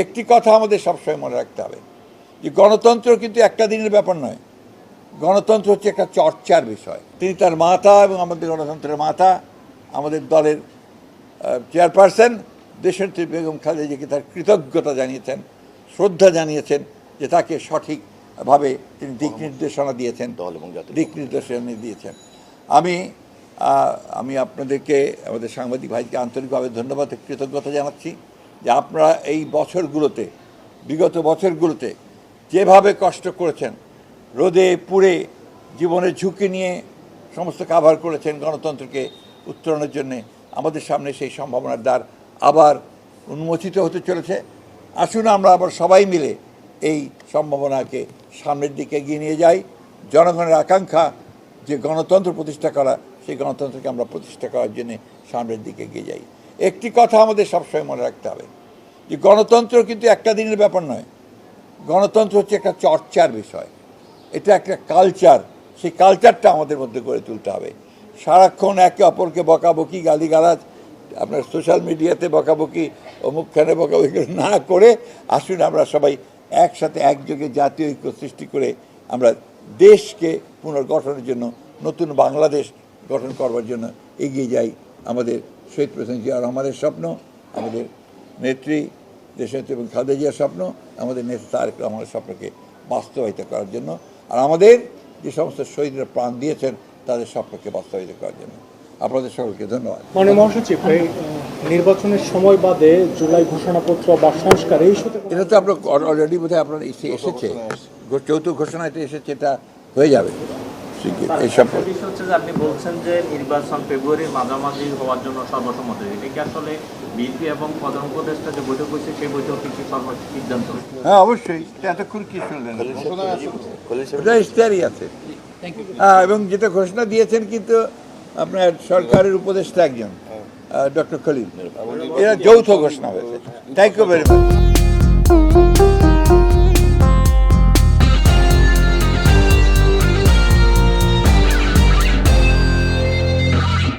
একটি কথা আমাদের সবসময় মনে রাখতে হবে যে গণতন্ত্র কিন্তু একটা দিনের ব্যাপার নয়। গণতন্ত্র হচ্ছে একটা চর্চার বিষয়। তিনি তার মাতা এবং আমাদের গণতন্ত্রের মাতা, আমাদের দলের চেয়ারপারসন দেশনেত্রী বেগম খালেদা জিয়াকে তার কৃতজ্ঞতা জানিয়েছেন, শ্রদ্ধা জানিয়েছেন যে তাকে সঠিকভাবে তিনি দিক নির্দেশনা দিয়েছেন, আমি আপনাদেরকে, আমাদের সাংবাদিক ভাইকে আন্তরিকভাবে ধন্যবাদ, কৃতজ্ঞতা জানাচ্ছি যে আপনারা এই বছরগুলোতে, বিগত বছরগুলোতে যেভাবে কষ্ট করেছেন, রোদে পুড়ে জীবনের ঝুঁকি নিয়ে সমস্ত কাভার করেছেন গণতন্ত্রকে উত্তরণের জন্যে। আমাদের সামনে সেই সম্ভাবনার দ্বার আবার উন্মোচিত হতে চলেছে। আসুন আমরা আবার সবাই মিলে এই সম্ভাবনাকে সামনের দিকে এগিয়ে নিয়ে যাই। জনগণের আকাঙ্ক্ষা যে গণতন্ত্র প্রতিষ্ঠা করা, সেই গণতন্ত্রকে আমরা প্রতিষ্ঠা করার জন্য সামনের দিকে এগিয়ে যাই। একটি কথা আমাদের সবসময় মনে রাখতে হবে যে গণতন্ত্র কিন্তু একটা দিনের ব্যাপার নয়। গণতন্ত্র হচ্ছে একটা চর্চার বিষয়, এটা একটা কালচার। সেই কালচারটা আমাদের মধ্যে গড়ে তুলতে হবে। সারাক্ষণ একে অপরকে বকাবকি, গালিগালাজ, আপনার সোশ্যাল মিডিয়াতে বকাবকি, অমুকখানে বকাবকি না করে আসুন আমরা সবাই একসাথে একযোগে জাতীয় ঐক্য সৃষ্টি করে আমরা দেশকে পুনর্গঠনের জন্য, নতুন বাংলাদেশ গঠন করবার জন্য এগিয়ে যাই। আমাদের শহীদ প্রেসিডেন্ট জিয়া রহমানের স্বপ্ন, আমাদের নেত্রী দেশনেত্রী এবং খালেদা জিয়ার স্বপ্ন, আমাদের নেতা তারেক রহমানের স্বপ্নকে বাস্তবায়িত করার জন্য, আর আমাদের যে সমস্ত শহীদরা প্রাণ দিয়েছেন তাদের স্বপ্নকে বাস্তবায়িত করার জন্য। আপনাদের সকলকে ধন্যবাদ। মাননীয় মহাসচিব, এই নির্বাচনের সময় বাদে জুলাই ঘোষণাপত্র বা সংস্কার এই এটা তো আপনার অলরেডি বোধহয় আপনার এসেছে, চৌথ ঘোষণা এটা এসেছে, এটা হয়ে যাবে। আপনি বলছেন যে নির্বাচন ফেব্রুয়ারির মাঝামাঝি হওয়ার জন্য সর্বসম্মত, এটা কি আসলে বিএনপি এবং প্রধান উপদেষ্টা যে বৈঠক হয়েছে সেই বৈঠকে কি সিদ্ধান্ত? হ্যাঁ, অবশ্যই। এতক্ষণ কি শুনলেন? ওটা ইশতেহারই আছে। হ্যাঁ, এবং যেটা ঘোষণা দিয়েছেন কিন্তু আপনার সরকারের উপদেষ্টা একজন, ডক্টর খলিল, এরা যৌথ ঘোষণা হয়েছে। Thank you very much.